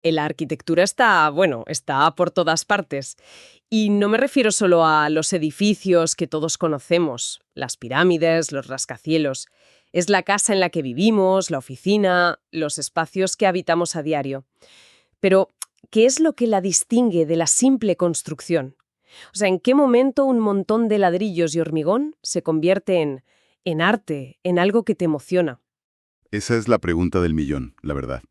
La arquitectura está por todas partes. Y no me refiero solo a los edificios que todos conocemos, las pirámides, los rascacielos. Es la casa en la que vivimos, la oficina, los espacios que habitamos a diario. Pero, ¿qué es lo que la distingue de la simple construcción? O sea, ¿en qué momento un montón de ladrillos y hormigón se convierte en arte, en algo que te emociona? Esa es la pregunta del millón, la verdad.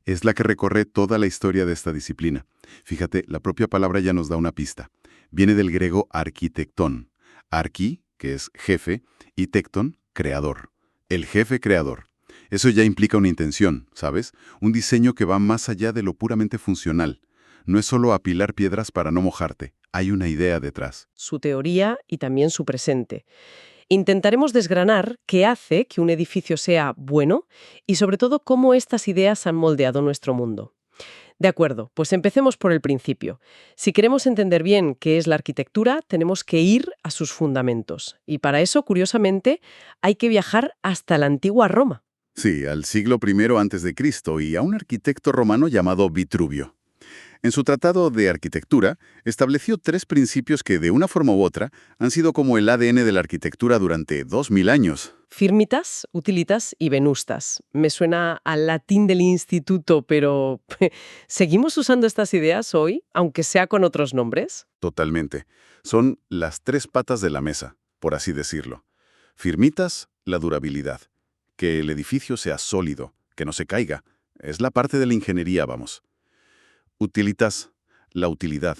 Es la que recorre toda la historia de esta disciplina. Fíjate, la propia palabra ya nos da una pista. Viene del griego arquitectón. Arqui, que es jefe, y tecton, creador. El jefe creador. Eso ya implica una intención, ¿sabes? Un diseño que va más allá de lo puramente funcional. No es solo apilar piedras para no mojarte. Hay una idea detrás. Su teoría y también su presente. Intentaremos desgranar qué hace que un edificio sea bueno y sobre todo cómo estas ideas han moldeado nuestro mundo. De acuerdo, pues empecemos por el principio. Si queremos entender bien qué es la arquitectura, tenemos que ir a sus fundamentos. Y para eso, curiosamente, hay que viajar hasta la antigua Roma. Sí, al siglo I antes de Cristo y a un arquitecto romano llamado Vitruvio. En su tratado de arquitectura, estableció 3 principios que, de una forma u otra, han sido como el ADN de la arquitectura durante 2000 años. Firmitas, utilitas y venustas. Me suena al latín del instituto, pero ¿seguimos usando estas ideas hoy, aunque sea con otros nombres? Totalmente. Son las 3 patas de la mesa, por así decirlo. Firmitas, la durabilidad. Que el edificio sea sólido, que no se caiga. Es la parte de la ingeniería, vamos. Utilitas, la utilidad,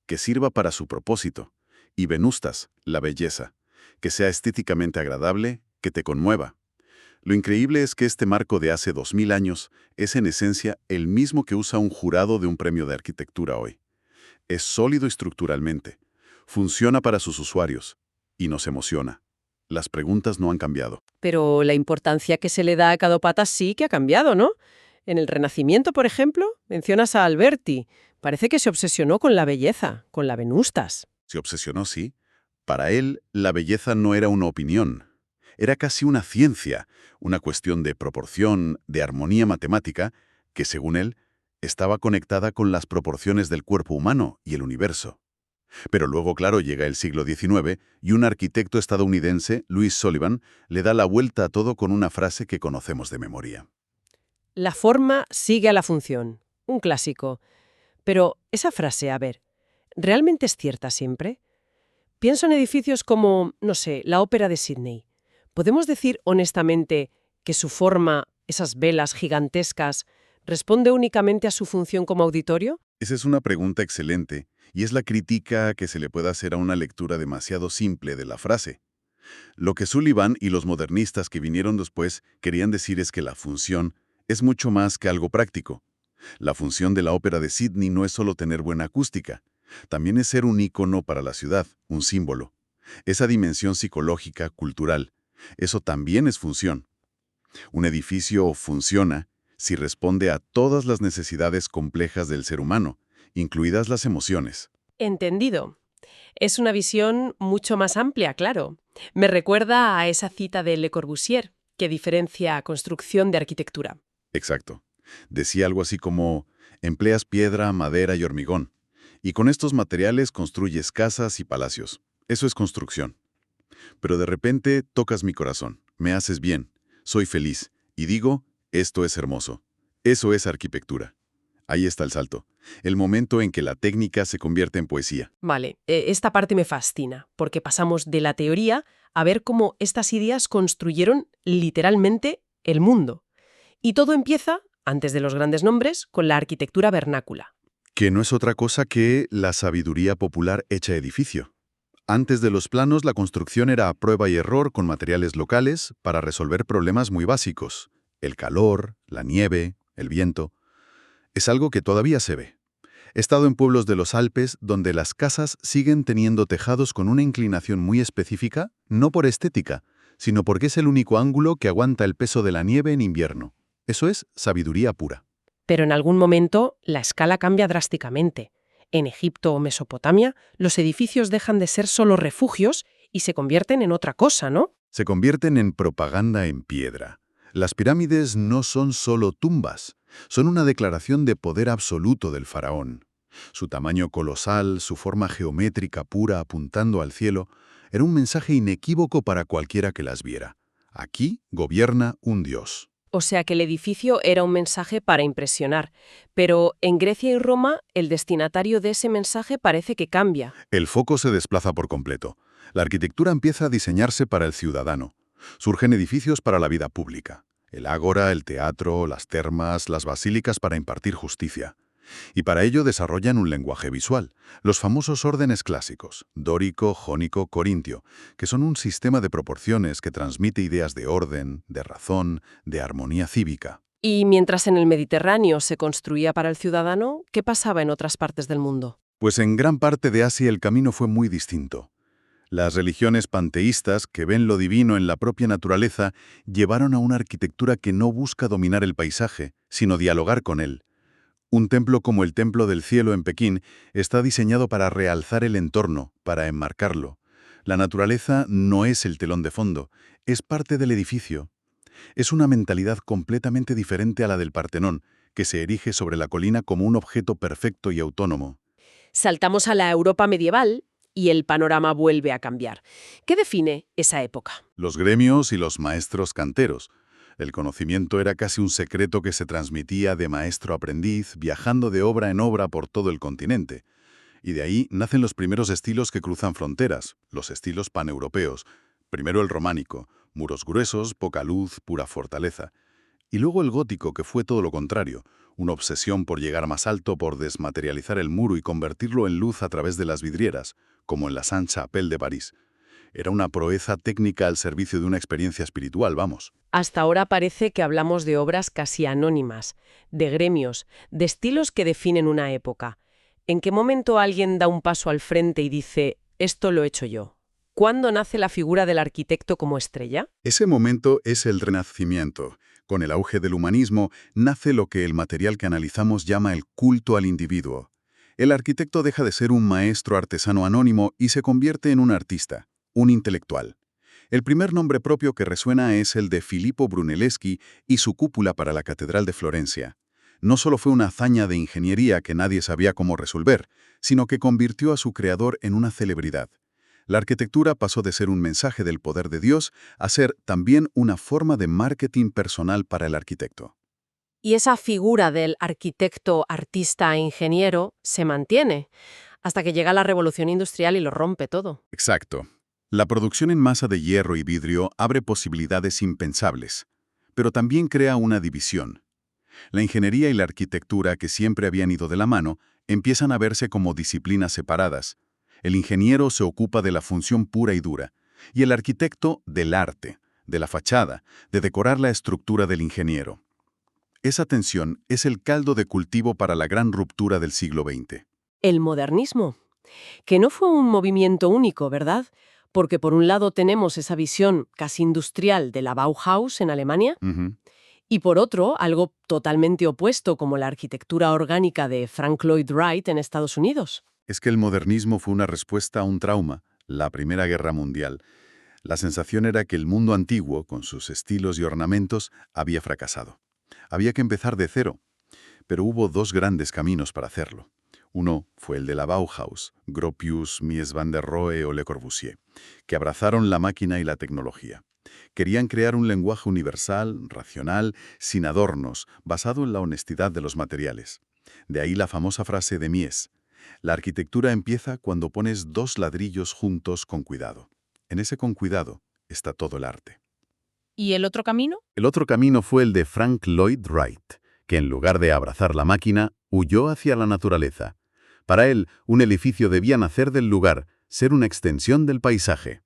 que sirva para su propósito. Y venustas, la belleza, que sea estéticamente agradable, que te conmueva. Lo increíble es que este marco de hace 2000 años es en esencia el mismo que usa un jurado de un premio de arquitectura hoy. Es sólido estructuralmente, funciona para sus usuarios y nos emociona. Las preguntas no han cambiado. Pero la importancia que se le da a cada pata sí que ha cambiado, ¿no? En el Renacimiento, por ejemplo, mencionas a Alberti. Parece que se obsesionó con la belleza, con la venustas. Se obsesionó, sí. Para él, la belleza no era una opinión. Era casi una ciencia, una cuestión de proporción, de armonía matemática, que, según él, estaba conectada con las proporciones del cuerpo humano y el universo. Pero luego, claro, llega el siglo XIX y un arquitecto estadounidense, Louis Sullivan, le da la vuelta a todo con una frase que conocemos de memoria. La forma sigue a la función. Un clásico. Pero esa frase, a ver, ¿realmente es cierta siempre? Pienso en edificios como, no sé, la Ópera de Sydney. ¿Podemos decir honestamente que su forma, esas velas gigantescas, responde únicamente a su función como auditorio? Esa es una pregunta excelente, y es la crítica que se le puede hacer a una lectura demasiado simple de la frase. Lo que Sullivan y los modernistas que vinieron después querían decir es que la función es mucho más que algo práctico. La función de la Ópera de Sydney no es solo tener buena acústica, también es ser un ícono para la ciudad, un símbolo. Esa dimensión psicológica, cultural, eso también es función. Un edificio funciona si responde a todas las necesidades complejas del ser humano, incluidas las emociones. Entendido. Es una visión mucho más amplia, claro. Me recuerda a esa cita de Le Corbusier, que diferencia construcción de arquitectura. Exacto. Decía algo así como, empleas piedra, madera y hormigón, y con estos materiales construyes casas y palacios. Eso es construcción. Pero de repente tocas mi corazón, me haces bien, soy feliz, y digo, esto es hermoso. Eso es arquitectura. Ahí está el salto, el momento en que la técnica se convierte en poesía. Vale, esta parte me fascina, porque pasamos de la teoría a ver cómo estas ideas construyeron literalmente el mundo. Y todo empieza, antes de los grandes nombres, con la arquitectura vernácula. Que no es otra cosa que la sabiduría popular hecha edificio. Antes de los planos, la construcción era a prueba y error con materiales locales para resolver problemas muy básicos. El calor, la nieve, el viento. Es algo que todavía se ve. He estado en pueblos de los Alpes donde las casas siguen teniendo tejados con una inclinación muy específica, no por estética, sino porque es el único ángulo que aguanta el peso de la nieve en invierno. Eso es sabiduría pura. Pero en algún momento la escala cambia drásticamente. En Egipto o Mesopotamia, los edificios dejan de ser solo refugios y se convierten en otra cosa, ¿no? Se convierten en propaganda en piedra. Las pirámides no son solo tumbas, Son una declaración de poder absoluto del faraón. Su tamaño colosal, su forma geométrica pura apuntando al cielo, era un mensaje inequívoco para cualquiera que las viera. Aquí gobierna un dios. O sea que el edificio era un mensaje para impresionar. Pero en Grecia y Roma, el destinatario de ese mensaje parece que cambia. El foco se desplaza por completo. La arquitectura empieza a diseñarse para el ciudadano. Surgen edificios para la vida pública. El ágora, el teatro, las termas, las basílicas para impartir justicia. Y para ello desarrollan un lenguaje visual, los famosos órdenes clásicos, dórico, jónico, corintio, que son un sistema de proporciones que transmite ideas de orden, de razón, de armonía cívica. Y mientras en el Mediterráneo se construía para el ciudadano, ¿qué pasaba en otras partes del mundo? Pues en gran parte de Asia el camino fue muy distinto. Las religiones panteístas, que ven lo divino en la propia naturaleza, llevaron a una arquitectura que no busca dominar el paisaje, sino dialogar con él. Un templo como el Templo del Cielo en Pekín está diseñado para realzar el entorno, para enmarcarlo. La naturaleza no es el telón de fondo, es parte del edificio. Es una mentalidad completamente diferente a la del Partenón, que se erige sobre la colina como un objeto perfecto y autónomo. Saltamos a la Europa medieval y el panorama vuelve a cambiar. ¿Qué define esa época? Los gremios y los maestros canteros. El conocimiento era casi un secreto que se transmitía de maestro a aprendiz, viajando de obra en obra por todo el continente. Y de ahí nacen los primeros estilos que cruzan fronteras, los estilos paneuropeos. Primero el románico, muros gruesos, poca luz, pura fortaleza. Y luego el gótico, que fue todo lo contrario, una obsesión por llegar más alto, por desmaterializar el muro y convertirlo en luz a través de las vidrieras, como en la Sainte-Chapelle de París. Era una proeza técnica al servicio de una experiencia espiritual, vamos. Hasta ahora parece que hablamos de obras casi anónimas, de gremios, de estilos que definen una época. ¿En qué momento alguien da un paso al frente y dice, esto lo he hecho yo? ¿Cuándo nace la figura del arquitecto como estrella? Ese momento es el Renacimiento. Con el auge del humanismo, nace lo que el material que analizamos llama el culto al individuo. El arquitecto deja de ser un maestro artesano anónimo y se convierte en un artista, un intelectual. El primer nombre propio que resuena es el de Filippo Brunelleschi y su cúpula para la Catedral de Florencia. No solo fue una hazaña de ingeniería que nadie sabía cómo resolver, sino que convirtió a su creador en una celebridad. La arquitectura pasó de ser un mensaje del poder de Dios a ser también una forma de marketing personal para el arquitecto. Y esa figura del arquitecto, artista e ingeniero se mantiene hasta que llega la revolución industrial y lo rompe todo. Exacto. La producción en masa de hierro y vidrio abre posibilidades impensables, pero también crea una división. La ingeniería y la arquitectura, que siempre habían ido de la mano, empiezan a verse como disciplinas separadas. El ingeniero se ocupa de la función pura y dura, y el arquitecto del arte, de la fachada, de decorar la estructura del ingeniero. Esa tensión es el caldo de cultivo para la gran ruptura del siglo XX. El modernismo, que no fue un movimiento único, ¿verdad? Porque por un lado tenemos esa visión casi industrial de la Bauhaus en Alemania, Ujú. y por otro, algo totalmente opuesto como la arquitectura orgánica de Frank Lloyd Wright en Estados Unidos. Es que el modernismo fue una respuesta a un trauma, la Primera Guerra Mundial. La sensación era que el mundo antiguo, con sus estilos y ornamentos, había fracasado. Había que empezar de cero, pero hubo dos grandes caminos para hacerlo. Uno fue el de la Bauhaus, Gropius, Mies van der Rohe o Le Corbusier, que abrazaron la máquina y la tecnología. Querían crear un lenguaje universal, racional, sin adornos, basado en la honestidad de los materiales. De ahí la famosa frase de Mies: la arquitectura empieza cuando pones dos ladrillos juntos con cuidado. En ese con cuidado está todo el arte. ¿Y el otro camino? El otro camino fue el de Frank Lloyd Wright, que en lugar de abrazar la máquina, huyó hacia la naturaleza. Para él, un edificio debía nacer del lugar, ser una extensión del paisaje.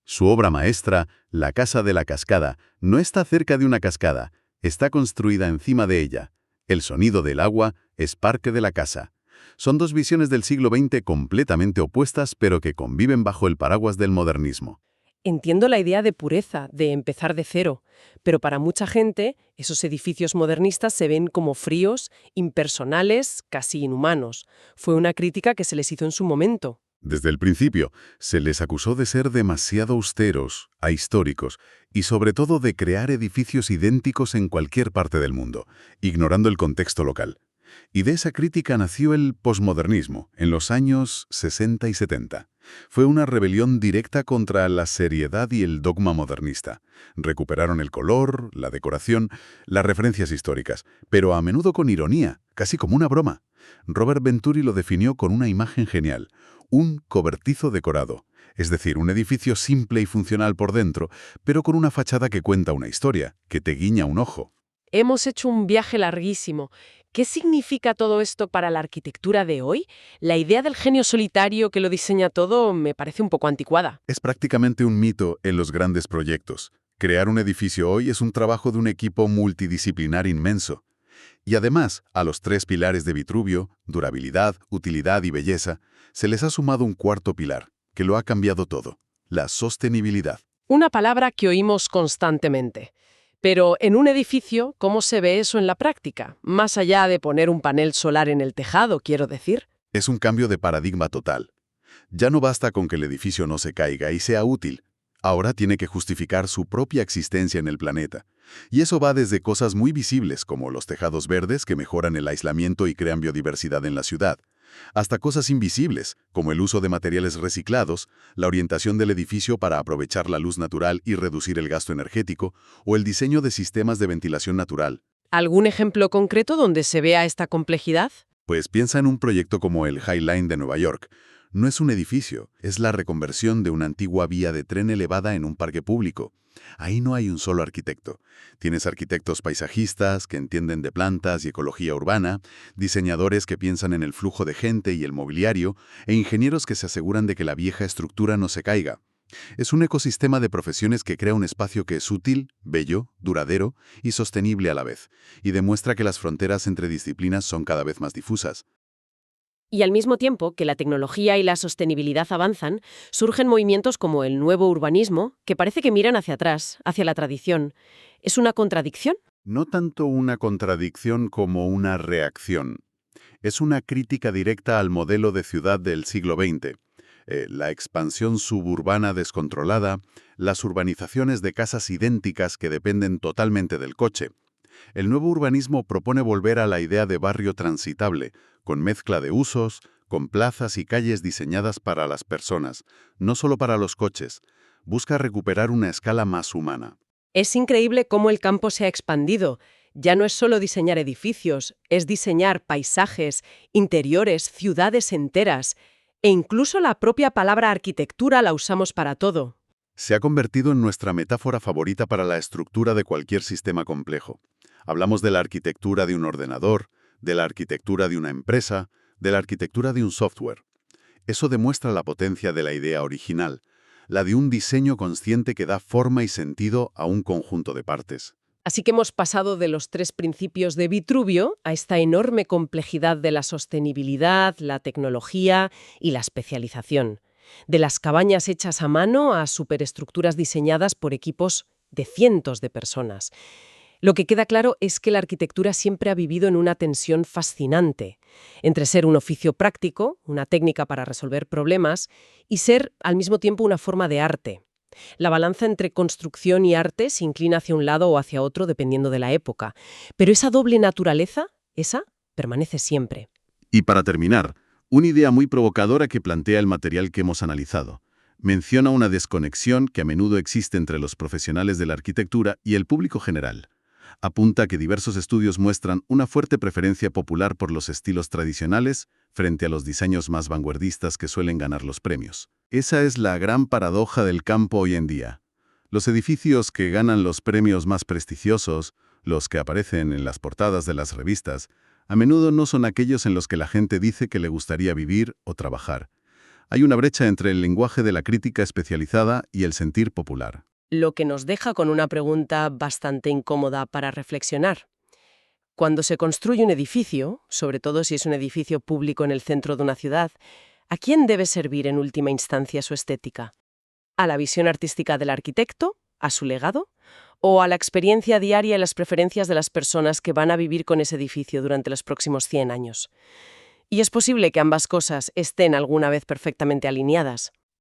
Su obra maestra, La Casa de la Cascada, no está cerca de una cascada, está construida encima de ella. El sonido del agua es parte de la casa. Son dos visiones del siglo XX completamente opuestas, pero que conviven bajo el paraguas del modernismo. Entiendo la idea de pureza, de empezar de cero, pero para mucha gente esos edificios modernistas se ven como fríos, impersonales, casi inhumanos. Fue una crítica que se les hizo en su momento. Desde el principio, se les acusó de ser demasiado austeros, ahistóricos y sobre todo de crear edificios idénticos en cualquier parte del mundo, ignorando el contexto local. Y de esa crítica nació el posmodernismo, en los años 60 y 70. Fue una rebelión directa contra la seriedad y el dogma modernista. Recuperaron el color, la decoración, las referencias históricas, pero a menudo con ironía, casi como una broma. Robert Venturi lo definió con una imagen genial: un cobertizo decorado, es decir, un edificio simple y funcional por dentro, pero con una fachada que cuenta una historia, que te guiña un ojo. Hemos hecho un viaje larguísimo. ¿Qué significa todo esto para la arquitectura de hoy? La idea del genio solitario que lo diseña todo me parece un poco anticuada. Es prácticamente un mito en los grandes proyectos. Crear un edificio hoy es un trabajo de un equipo multidisciplinar inmenso. Y además, a los tres pilares de Vitruvio, durabilidad, utilidad y belleza, se les ha sumado un cuarto pilar, que lo ha cambiado todo: la sostenibilidad. Una palabra que oímos constantemente. Pero en un edificio, ¿cómo se ve eso en la práctica? Más allá de poner un panel solar en el tejado, quiero decir. Es un cambio de paradigma total. Ya no basta con que el edificio no se caiga y sea útil. Ahora tiene que justificar su propia existencia en el planeta. Y eso va desde cosas muy visibles, como los tejados verdes que mejoran el aislamiento y crean biodiversidad en la ciudad, hasta cosas invisibles, como el uso de materiales reciclados, la orientación del edificio para aprovechar la luz natural y reducir el gasto energético, o el diseño de sistemas de ventilación natural. ¿Algún ejemplo concreto donde se vea esta complejidad? Pues piensa en un proyecto como el High Line de Nueva York. No es un edificio, es la reconversión de una antigua vía de tren elevada en un parque público. Ahí no hay un solo arquitecto. Tienes arquitectos paisajistas que entienden de plantas y ecología urbana, diseñadores que piensan en el flujo de gente y el mobiliario, e ingenieros que se aseguran de que la vieja estructura no se caiga. Es un ecosistema de profesiones que crea un espacio que es útil, bello, duradero y sostenible a la vez, y demuestra que las fronteras entre disciplinas son cada vez más difusas. Y al mismo tiempo que la tecnología y la sostenibilidad avanzan, surgen movimientos como el nuevo urbanismo, que parece que miran hacia atrás, hacia la tradición. ¿Es una contradicción? No tanto una contradicción como una reacción. Es una crítica directa al modelo de ciudad del siglo XX. La expansión suburbana descontrolada, las urbanizaciones de casas idénticas que dependen totalmente del coche. El nuevo urbanismo propone volver a la idea de barrio transitable, con mezcla de usos, con plazas y calles diseñadas para las personas, no solo para los coches. Busca recuperar una escala más humana. Es increíble cómo el campo se ha expandido. Ya no es solo diseñar edificios, es diseñar paisajes, interiores, ciudades enteras. E incluso la propia palabra arquitectura la usamos para todo. Se ha convertido en nuestra metáfora favorita para la estructura de cualquier sistema complejo. Hablamos de la arquitectura de un ordenador, de la arquitectura de una empresa, de la arquitectura de un software. Eso demuestra la potencia de la idea original, la de un diseño consciente que da forma y sentido a un conjunto de partes. Así que hemos pasado de los tres principios de Vitruvio a esta enorme complejidad de la sostenibilidad, la tecnología y la especialización. De las cabañas hechas a mano a superestructuras diseñadas por equipos de cientos de personas. Lo que queda claro es que la arquitectura siempre ha vivido en una tensión fascinante entre ser un oficio práctico, una técnica para resolver problemas, y ser, al mismo tiempo, una forma de arte. La balanza entre construcción y arte se inclina hacia un lado o hacia otro dependiendo de la época. Pero esa doble naturaleza, esa, permanece siempre. Y para terminar, una idea muy provocadora que plantea el material que hemos analizado. Menciona una desconexión que a menudo existe entre los profesionales de la arquitectura y el público general. Apunta que diversos estudios muestran una fuerte preferencia popular por los estilos tradicionales frente a los diseños más vanguardistas que suelen ganar los premios. Esa es la gran paradoja del campo hoy en día. Los edificios que ganan los premios más prestigiosos, los que aparecen en las portadas de las revistas, a menudo no son aquellos en los que la gente dice que le gustaría vivir o trabajar. Hay una brecha entre el lenguaje de la crítica especializada y el sentir popular. Lo que nos deja con una pregunta bastante incómoda para reflexionar. Cuando se construye un edificio, sobre todo si es un edificio público en el centro de una ciudad, ¿a quién debe servir en última instancia su estética? ¿A la visión artística del arquitecto? ¿A su legado? ¿O a la experiencia diaria y las preferencias de las personas que van a vivir con ese edificio durante los próximos 100 años? Y es posible que ambas cosas estén alguna vez perfectamente alineadas.